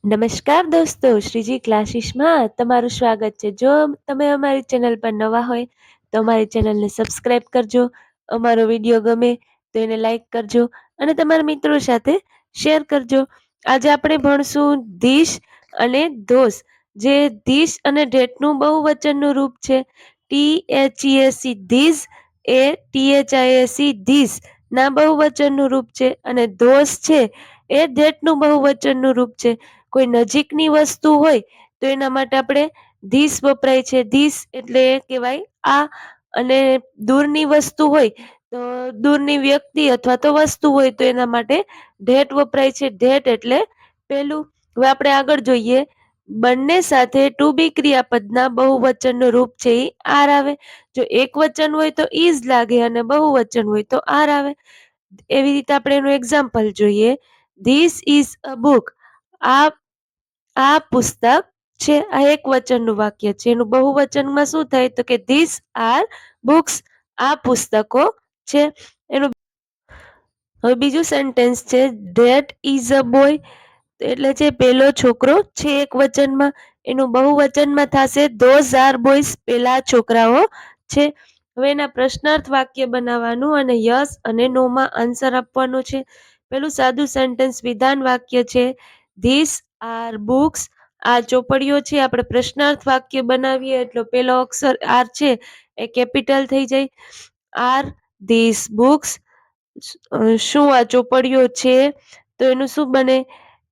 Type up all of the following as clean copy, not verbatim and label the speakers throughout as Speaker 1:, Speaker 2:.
Speaker 1: નમસ્કાર દોસ્તો, શ્રીજી ક્લાસીસમાં તમારું સ્વાગત છે. જો તમે અમારી ચેનલ પર નવા હોય તો અમારી ચેનલને સબસ્ક્રાઇબ કરજો. અમારો વિડીયો ગમે તો એને લાઈક કરજો અને તમારા મિત્રો સાથે શેર કરજો. આજે આપણે ભણશું ધીસ અને ધોસ. જે ધીસ અને ધેટનું બહુવચનનું રૂપ છે. THESE this A THISE this ના બહુવચનનું રૂપ છે અને ધોસ છે એ ધેટનું બહુવચનનું રૂપ છે. કોઈ નજીકની વસ્તુ હોય તો એના માટે આપણે ધીસ વપરાય છે. ધીસ એટલે કહેવાય આ, અને દૂરની વસ્તુ હોય તો દૂરની વ્યક્તિ અથવા તો વસ્તુ હોય તો એના માટે ધેટ વપરાય છે. ધેટ એટલે પેલું. હવે આપણે આગળ જોઈએ. બંને સાથે ટુ બી ક્રિયાપદના બહુવચનનું રૂપ છે એ આર આવે. જો એક વચન હોય તો ઈઝ લાગે અને બહુવચન હોય તો આર આવે. એવી રીતે આપણે એનું એક્ઝામ્પલ જોઈએ. This is a book. આ આ પુસ્તક છે. આ એક વચનનું વાક્ય છે. એનું બહુવચનમાં શું થાય તો કે ધીસ આર બુક્સ. આ પુસ્તકો છે. એનું હવે બીજું સેન્ટેન્સ છે ધેટ ઇઝ અ બોય. એટલે જે પેલો છોકરો છે એક વચનમાં. એનું બહુવચનમાં થશે ધોઝ આર બોયઝ. પેલા છોકરાઓ છે. હવે એના પ્રશ્નાર્થ વાક્ય બનાવવાનું અને યસ અને નો માં આન્સર આપવાનો છે. પેલું સાદું સેન્ટેન્સ વિધાન વાક્ય છે ધીસ આર બુક્સ. આ ચોપડીઓ છે. આપણે પ્રશ્નાર્થ વાક્ય બનાવીએ એટલે પેલો અક્ષર આર છે એ કેપિટલ થઈ જાય. Are this books. શું આ ચોપડીઓ છે? તો એનું શું બને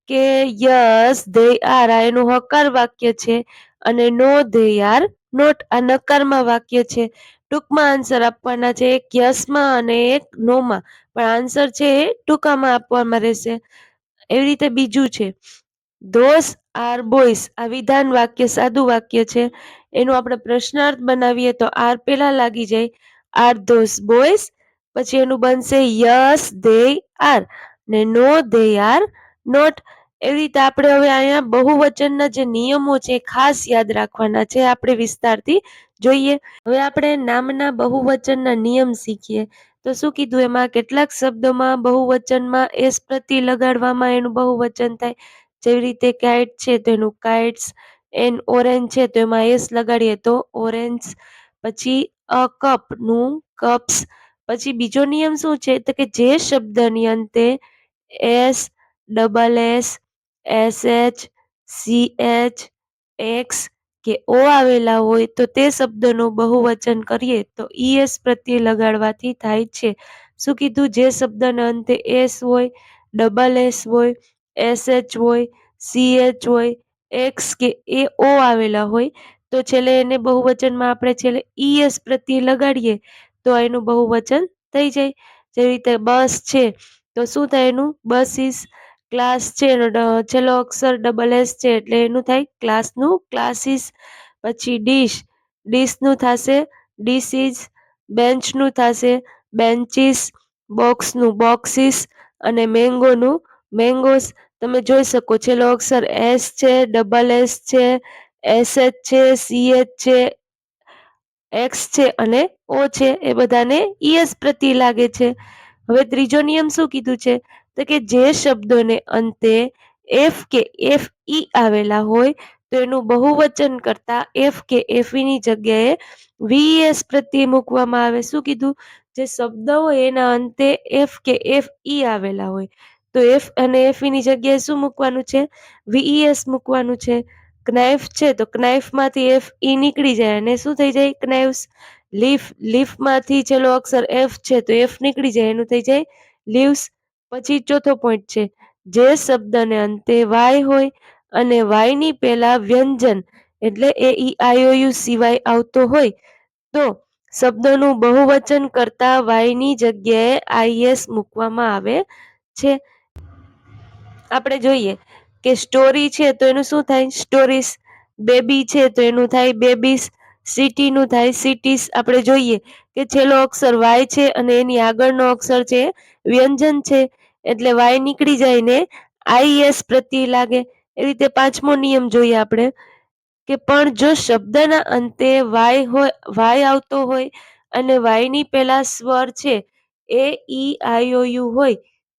Speaker 1: કે યસ ધે આર. આ એનું હકાર વાક્ય છે. અને નો ધે આર નોટ. આ નકારમાં વાક્ય છે. ટૂંકમાં આન્સર આપવાના છે, એક યસમાં અને એક નોમાં. પણ આન્સર છે એ ટૂંકામાં આપવામાં રહેશે. એવી રીતે બીજું છે ધોસ આર બોયઝ. આ વિધાન વાક્ય સાદું વાક્ય છે. એનું આપણે પ્રશ્નાર્થ બનાવીએ તો આર પેલા લાગી જાય. Are those boys. પછી એનું બનશે યસ ધે આર ને નો ધે આર નોટ. એવી રીતે આપણે હવે અહીંયા બહુવચનના જે નિયમો છે ખાસ યાદ રાખવાના છે. આપણે વિસ્તારથી જોઈએ. હવે આપણે નામના બહુવચનના નિયમ શીખીએ. તો શું કીધું એમાં કેટલાક શબ્દોમાં બહુવચનમાં એસ પ્રતિ લગાડવામાં એનું બહુવચન થાય. જેવી રીતે કાઇટ છે તો એનું કાઇટ્સ. ઓરેન્જ છે તો એમાં એસ લગાડીએ તો ઓરેન્જ. પછી અ કપ નું કપ્સ. પછી બીજો નિયમ શું છે તો કે જે શબ્દની અંતે S, double S, S H, C H, x કે ઓ આવેલા હોય તો તે શબ્દનું બહુવચન કરીએ તો ઈએસ પ્રત્યે લગાડવાથી થાય છે. શું કીધું? જે શબ્દના અંતે એસ હોય, ડબલ એસ હોય, એસ એચ હોય, સી એચ હોય, એક્સ કે એ ઓ આવેલા હોય તો છેલ્લે એને બહુવચનમાં આપણે છેલ્લે ઈએસ પ્રત્યે લગાડીએ તો એનું બહુવચન થઈ જાય. જેવી રીતે બસ છે તો શું થાય એનું બસીસ. ક્લાસ છે એનો છેલ્લો અક્ષર ડબલ એસ છે એટલે એનું થાય ક્લાસનું ક્લાસીસ. પછી ડીશનું થશે ડીસીસ. બેન્ચનું થશે બેન્ચીસ. બોક્સનું બોક્સીસ અને મેંગોનું મેંગોસ. તમે જોઈ શકો છેલ્લો અક્ષર એસ છે, ડબલ એસ છે, એસ એચ છે, સી એચ છે, એક્સ છે અને ઓ છે. એ બધાને ઈએસ પ્રત્યે લાગે છે. હવે ત્રીજો નિયમ શું કીધું છે તો કે જે શબ્દોને અંતે એફ કે એફ ઈ આવેલા હોય તો એનું બહુવચન કરતા એફ કે એફ ની જગ્યાએ વીએસ પ્રત્યે મૂકવામાં આવે. શું કીધું? જે શબ્દ હોય એના અંતે એફ કે એફ ઈ આવેલા હોય તો એફ અને એફ ની જગ્યાએ શું મૂકવાનું છે? વીઈએસ મૂકવાનું છે. ક્નાઇફ છે તો ક્નાઇફમાંથી એફ ઈ નીકળી જાય અને શું થઈ જાય? ક્નાઇવ્સ. લીફમાંથી છેલ્લો અક્ષર એફ છે તો એફ નીકળી જાય એનું થઈ જાય લીવ્સ. પછી ચોથો પોઈન્ટ છે જે શબ્દને અંતે વાય હોય અને વાય ની પહેલા વ્યંજન એટલે એ ઈ આઈ ઓ યુ સિવાય આવતો હોય તો શબ્દોનું બહુવચન કરતા વાય ની જગ્યાએ આઈએસ મૂકવામાં આવે છે. આપણે જોઈએ કે સ્ટોરી છે તો એનું શું થાય? સ્ટોરીસ. બેબી છે તો એનું થાય બેબીસ. સિટી નું થાય સિટીસ. આપણે જોઈએ કે છેલ્લો અક્ષર વાય છે અને એની આગળનો અક્ષર છે વ્યંજન છે એટલે વાય નીકળી જાય ને આઈએસ પ્રત્યે લાગે. એ રીતે પાંચમો નિયમ જોઈએ આપણે કે પણ જો શબ્દના અંતે વાય આવતો હોય અને વાય ની પહેલા સ્વર છે એ ઈ આઈ ઓ યુ હોય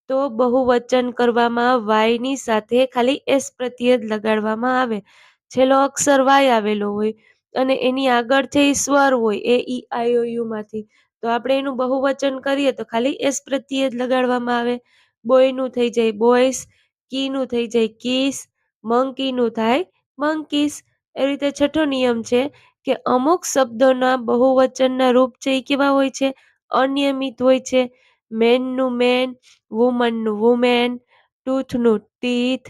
Speaker 1: તો બહુવચન કરવામાં વાયની સાથે ખાલી એસ પ્રત્યય જ લગાડવામાં આવે. છેલ્લો અક્ષર વાય આવેલો હોય અને એની આગળ છે એ સ્વર હોય એ ઈ આઈ ઓ યુ માંથી, તો આપણે એનું બહુવચન કરીએ તો ખાલી એસ પ્રત્યય જ લગાડવામાં આવે. બોયનું થઈ જાય બોયસ, કીનું થઈ જાય કીસ, મંકીનું થાય મંકીસ. એ રીતે છઠ્ઠો નિયમ છે કે અમુક શબ્દોના બહુવચનના રૂપ છે એ કેવા હોય છે? અનિયમિત હોય છે. મેનનું મેન, વુમનનું વુમેન, ટૂથનું ટીથ,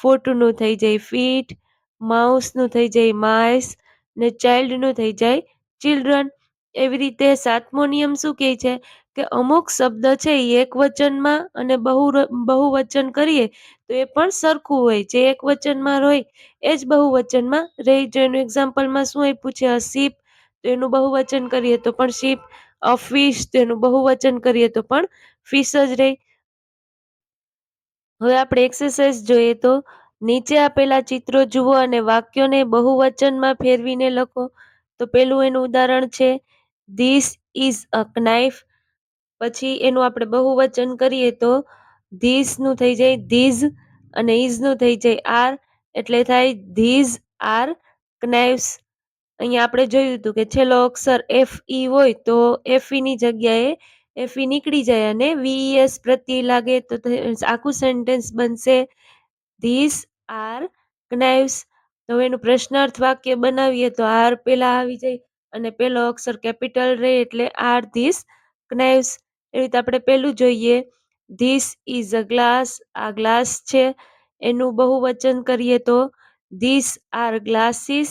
Speaker 1: ફૂટનું થઈ જાય ફીટ, માઉસનું થઈ જાય માઇસ ને ચાઇલ્ડનું થઈ જાય ચિલ્ડ્રન. એવી રીતે સાતમો નિયમ શું કહે છે કે અમુક શબ્દ છે એ એક વચનમાં અને બહુવચન કરીએ તો એ પણ સરખું હોય. જે એક વચનમાં હોય એ જ બહુવચનમાં રહી. જો એનું એક્ઝામ્પલમાં શું આપ્યું છે? અ શીપ, તો એનું બહુવચન કરીએ તો પણ શીપ. અ ફિશ, તો એનું બહુવચન કરીએ તો પણ ફિશ જ રહે. હવે આપણે એક્સરસાઇઝ જોઈએ તો નીચે આપેલા ચિત્રો જુઓ અને વાક્યોને બહુવચનમાં ફેરવીને લખો. તો પેલું એનું ઉદાહરણ છે ધીસ ઇઝ અ નાઇફ. પછી એનું આપણે બહુવચન કરીએ તો ધીસ નું થઈ જાય ધીઝ અને ઇઝ નું થઈ જાય આર, એટલે થાય ધીઝ આર કનાઇવ્સ. અહીંયા આપણે જોયું હતું કે છેલ્લો અક્ષર એફ ઈ હોય તો એફ ઈ ની જગ્યાએ એફ ઈ નીકળી જાય અને વીએસ પ્રત્યય લાગે તો આખું સેન્ટેન્સ બનશે ધીસ આર કનાઇવ્સ. તો એનું પ્રશ્નાર્થ વાક્ય બનાવીએ તો આર પેલા આવી જાય અને પેલો અક્ષર કેપિટલ રહે એટલે આર ધીસ કનાઇવ્સ. એ રીતે આપણે પેલું જોઈએ ધીસ ઇઝ અ ગ્લાસ, આ ગ્લાસ છે. એનું બહુવચન કરીએ તો ધીસ આર ગ્લાસીસ.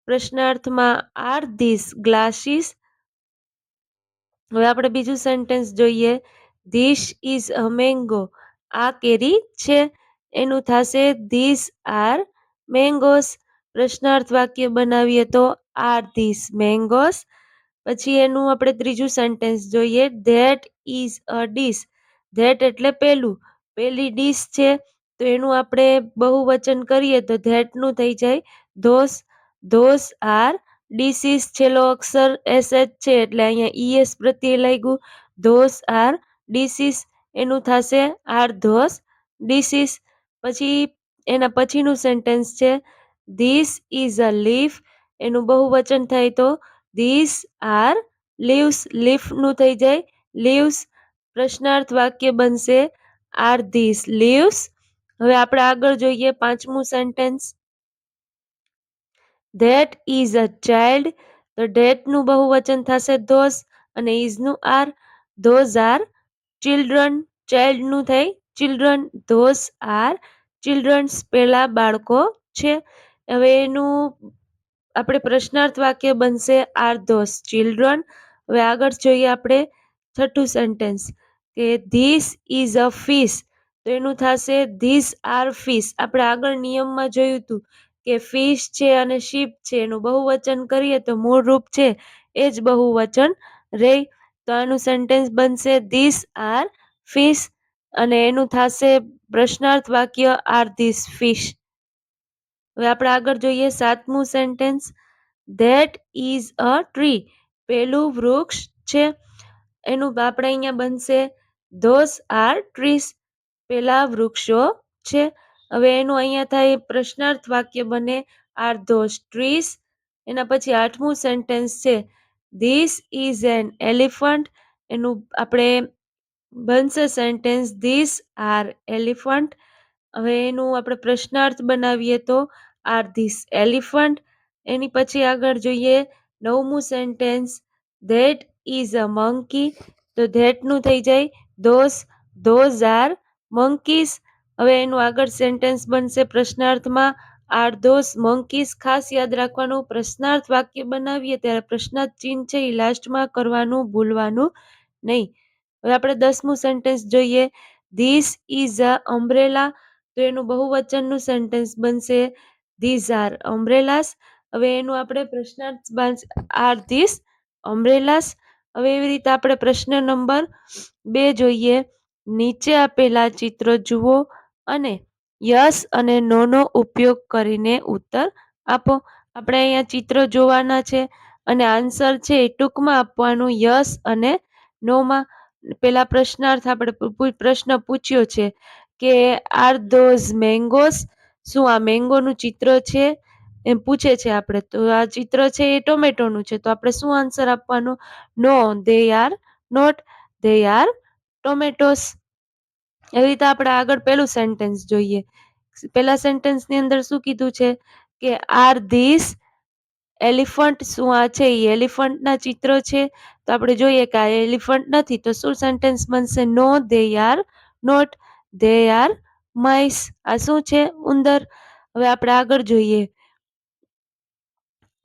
Speaker 1: પ્રશ્નાર્થમાં આર ધીસ ગ્લાસીસ. હવે આપણે બીજું સેન્ટેન્સ જોઈએ ધીસ ઇઝ અ મેંગો, આ કેરી છે. એનું થશે ધીસ આર મેંગોસ. પ્રશ્નાર્થ વાક્ય બનાવીએ તો આર ધીસ મેંગોસ. પછી એનું આપણે ત્રીજું સેન્ટેન્સ જોઈએ that is a dish. That એટલે પેલું, પેલી ડીશ છે. તો એનું આપણે બહુવચન કરીએ તો ધેટ નું થઈ જાય ધોસ. Those R ડીસીસ. છેલ્લો અક્ષર એસ એચ છે એટલે અહીંયા ઈએસ પ્રત્યે લાગ્યું ધોસ આર ડીસીસ. એનું થશે આર ધોસ ડીસીસ. પછી એના પછીનું સેન્ટેન્સ છે ધીસ ઇઝ અ લીફ. એનું બહુવચન થાય તો ધીસ આર લીવ્સ. લીફ નું થઈ જાય લીવ્સ. પ્રશ્નાર્થ વાક્ય બનશે આર ધીસ લીવ્સ. હવે આપણે આગળ જોઈએ પાંચમું sentence that is a child. તો ધેટ નું બહુવચન થશે ધોસ અને ઇઝ નું are. Those are children. Child નું થાય ચિલ્ડ્રન. ધોઝ આર ચિલ્ડ્રન્સ, પેલા બાળકો છે. હવે એનું આપણે પ્રશ્નાર્થ વાક્ય બનશે આર ધોઝ ચિલ્ડ્રન. હવે આગળ જોઈએ આપણે છઠ્ઠું સેન્ટેન્સ કે ધીસ ઇઝ અ ફિશ. તો એનું થશે ધીસ આર ફિશ. આપણે આગળ નિયમમાં જોયું હતું કે ફિશ છે અને શીપ છે એનું બહુવચન કરીએ તો મૂળ રૂપ છે એ જ બહુવચન રે. તો આનું સેન્ટેન્સ બનશે ધીસ આર ફિશ અને એનું થશે પ્રશ્નાર્થ વાક્ય આર ધીસ ફિશ. હવે આપણે આગળ જોઈએ સાતમું sentence that is a tree. પેલું વૃક્ષ છે. એનું આપણે અહીંયા બનશે ધોસ આર ટ્રીસ. પેલા વૃક્ષો છે. હવે એનું અહીંયા થાય પ્રશ્નાર્થ વાક્ય બને આર ધોસ ટ્રીસ. એના પછી આઠમું સેન્ટેન્સ છે ધીસ ઇઝ એન એલિફન્ટ. એનું આપણે બનશે સેન્ટેન્સ ધીસ આર એલિફન્ટ. હવે એનું આપણે પ્રશ્નાર્થ બનાવીએ તો આર ધીસ એલિફન્ટ. એની પછી આગળ જોઈએ નવમું sentence that is a monkey. તો ધેટ નું થઈ જાય ધોસ. Those are મંકીસ. હવે એનું આગળ સેન્ટેન્સ બનશે પ્રશ્નાર્થમાં આર ધોસ મંકીસ. ખાસ યાદ રાખવાનું પ્રશ્નાર્થ વાક્ય બનાવીએ ત્યારે પ્રશ્નાર્થ ચિહ્ન છે એ લાસ્ટમાં કરવાનું ભૂલવાનું નહીં. હવે આપણે 10મું સેન્ટેન્સ જોઈએ ધીસ ઇઝ અ અમ્બ્રેલા. તો એનું બહુવચનનું સેન્ટેન્સ બનશે ધીઝ આર અમ્બ્રેલાસ. હવે એનું આપણે પ્રશ્નાર્થ આર ધીસ અમ્બ્રેલાસ. હવે એવી રીતે આપણે પ્રશ્ન નંબર 2 જોઈએ નીચે આપેલા ચિત્રો જુઓ અને યસ અને નો નો ઉપયોગ કરીને ઉત્તર આપો. આપણે અહીંયા ચિત્રો જોવાના છે અને આન્સર છે એ ટૂંકમાં આપવાનું યસ અને નો માં. પેલા પ્રશ્નાર્થ આપણે પ્રશ્ન પૂછ્યો છે કે આર ધોઝ મેંગોસ, શું આ મેંગોનું ચિત્ર છે, એમ પૂછે છે આપણે. તો આ ચિત્ર છે એ ટોમેટોનું છે, તો આપણે શું આન્સર આપવાનો? No, they are not, they are tomatoes. એવી રીતે આપણે આગળ પેલું સેન્ટેન્સ જોઈએ. પેલા સેન્ટેન્સ ની અંદર શું કીધું છે કે આર ધીસ એલિફન્ટ, શું આ છે એ એલિફન્ટ ના ચિત્ર છે? તો આપણે જોઈએ કે આ એલિફન્ટ નથી, તો શું સેન્ટેન્સ બનશે? No, they are not, they are mice. આ શું છે? ઉંદર. હવે આપણે આગળ જોઈએ.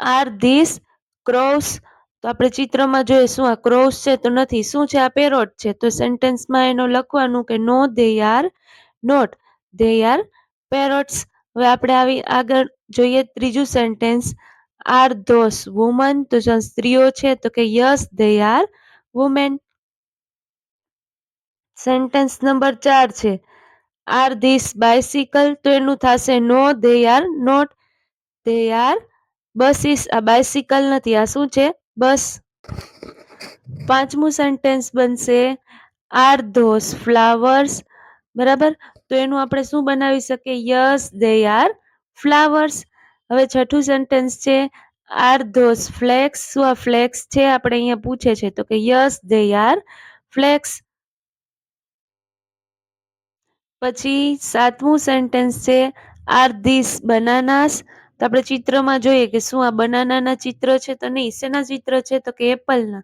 Speaker 1: આર ધીસ ક્રોસ, તો આપણે ચિત્રમાં જોઈએ શું આ ક્રોસ છે? તો નથી. શું છે? આ પેરોટ છે. તો સેન્ટેન્સમાં એનો લખવાનું કે no, they are not, they are parrots. હવે આપણે આવી આગળ જોઈએ ત્રીજું સેન્ટેન્સ. આર ધોસ વુમન, તો સ્ત્રીઓ છે? તો કે yes, they are women. Sentence number 4 છે. આર ધીસ બાયસિકલ, તો એનું થશે no, they are not, they are buses. આ બાયસિકલ નથી, આ શું છે? બસ. પાંચમું સેન્ટેન્સ બનશે આર ધોસ ફ્લાવર્સ, બરાબર. તો એનું આપણે શું બનાવી શકીએ? Yes, they R flowers. હવે છઠ્ઠું સેન્ટેન્સ છે આર ધોસ ફ્લેક્સ, શું આ ફ્લેક્સ છે? આપણે અહીંયા પૂછે છે, તો કે યસ, દે આર ફ્લેક્સ. પછી સાતમું સેન્ટેન્સ છે આર ધીસ બનાનાસ, તો આપણે ચિત્રમાં જોઈએ કે શું આ બનાનાના ચિત્ર છે? તો નહીં. શેના ચિત્ર છે? તો કે એપલના.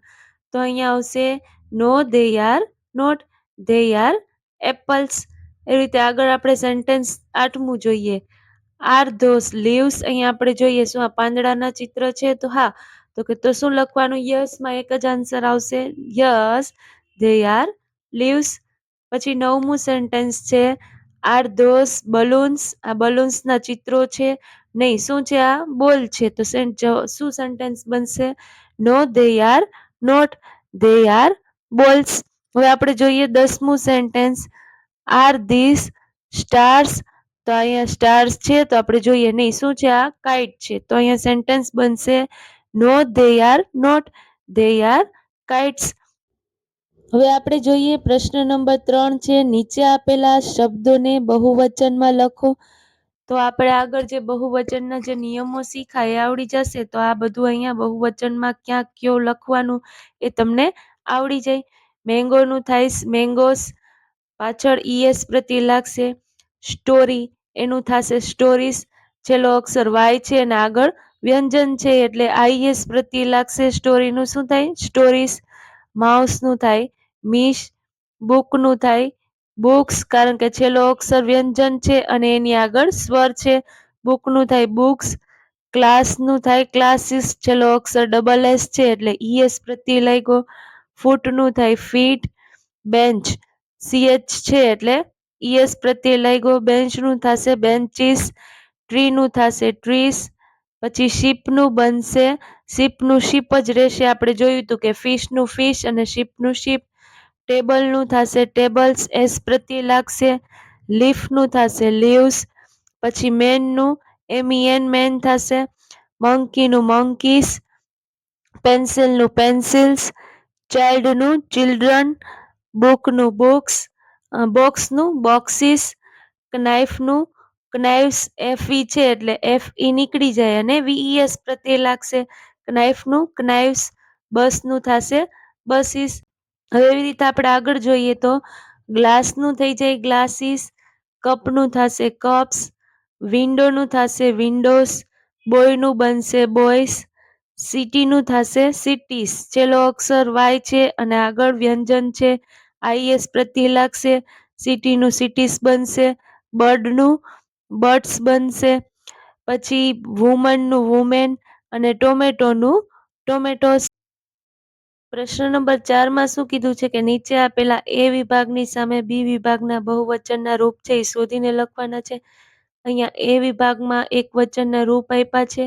Speaker 1: તો અહીંયા આવશે no, they are not, they are apples. એ રીતે આગળ આપણે સેન્ટેન્સ આઠમું જોઈએ. આર ધોસ લીવ્સ, અહીંયા આપણે જોઈએ શું આ પાંદડાના ચિત્ર છે? તો હા. તો કે તો શું લખવાનું? યસ માં એક જ આન્સર આવશે, યસ, દે આર લીવ્સ. પછી નવમું સેન્ટેન્સ છે આર ધોસ બલૂન્સ, આ બલૂન્સ ના ચિત્રો છે? નહીં. શું છે? આ બોલ છે. તો શું સેન્ટેન્સ બનશે? No, they are not, they are balls. હવે આપણે જોઈએ 10મું સેન્ટેન્સ. આર ધીસ સ્ટાર્સ, તો અહીંયા સ્ટાર્સ છે? તો આપણે જોઈએ નહીં. શું છે? આ કાઇટ છે. તો અહીંયા સેન્ટેન્સ બનશે no, they are not, they are kites. હવે આપણે જોઈએ પ્રશ્ન નંબર 3 છે. નીચે આપેલા શબ્દોને બહુવચનમાં લખો. તો આપણે આગળ જે બહુવચનના જે નિયમો શીખાય એ આવડી જશે. તો આ બધું અહીંયા બહુવચનમાં ક્યાં કયો લખવાનું એ તમને આવડી જાય. મેંગોનું થાય મેંગોસ, પાછળ ઈએસ પ્રત્યય લાગશે. સ્ટોરી, એનું થશે સ્ટોરીઝ. છેલ્લો અક્ષર વાય છે અને આગળ વ્યંજન છે એટલે આઈએસ પ્રત્યય લાગશે. સ્ટોરીનું શું થાય? સ્ટોરીઝ. માઉસનું થાય મીશ. બુકનું થાય બુક્સ, કારણ કે છેલ્લો અક્ષર વ્યંજન છે અને એની આગળ સ્વર છે. બુકનું થાય બુક્સ. ક્લાસનું થાય ક્લાસીસ, છેલ્લો અક્ષર ડબલ એસ છે એટલે ઈએસ પ્રત્યય લાગ્યો. ફૂટનું થાય ફીટ. બેન્ચ સીએચ છે એટલે ઈએસ પ્રત્યય લાગ્યો. બેન્ચનું થશે બેન્ચીસ. ટ્રીનું થશે ટ્રીસ. પછી શીપનું બનશે શીપનું શીપ જ રહેશે. આપણે જોયું હતું કે ફિશનું ફિશ અને શીપનું શીપ. ટેબલનું થશે ટેબલ્સ, એસ પ્રત્યય લાગશે. લીફનું થશે લીવ્સ. પછી મેનનું MEN મેન થશે. મંકીનું મંકીસ. પેન્સિલનું પેન્સિલ્સ. ચાઇલ્ડનું ચિલ્ડ્રન. બુકનું બુક્સ. બોક્સનું બોક્સીસ. નાઇફનું નાઇવ્સ, FE છે એટલે FE નીકળી જાય અને VES પ્રત્યય લાગશે. નાઇફનું નાઇવ્સ. બસનું થશે બસીસ. હવે એવી રીતે આપણે આગળ જોઈએ તો ગ્લાસનું થઈ જાય ગ્લાસીસ. કપનું થશે કપ્સ. વિન્ડોનું થશે વિન્ડોઝ. બોયનું બનશે બોયસ. સિટીનું થશે સિટીસ. છેલ્લો અક્ષર વાય છે અને આગળ વ્યંજન છે, IS પ્રત્યય લાગશે. સિટીનું સિટીસ બનશે. બર્ડનું બર્ડ્સ બનશે. પછી વુમનનું વુમેન અને ટોમેટોનું ટોમેટોસ. પ્રશ્ન નંબર 4 માં શું કીધું છે કે નીચે આપેલા એ વિભાગની સામે બી વિભાગના બહુવચનના રૂપ છે એ શોધીને લખવાના છે. અહીંયા એ વિભાગમાં એક વચનના રૂપ આપ્યા છે,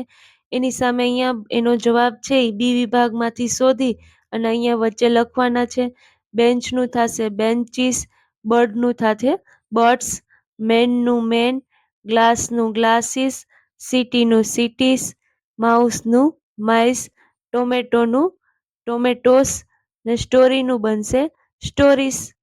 Speaker 1: એની સામે અહીંયા એનો જવાબ છે એ બી વિભાગમાંથી શોધી અને અહીંયા વચ્ચે લખવાના છે. બેન્ચનું થશે બેન્ચીસ. બર્ડનું થશે બર્ડ્સ. મેનનું મેન. ગ્લાસનું ગ્લાસીસ. સિટીનું સિટીસ. માઉસનું માઇસ. ટોમેટોનું ટોમેટોસ ને સ્ટોરીનું બનશે સ્ટોરીઝ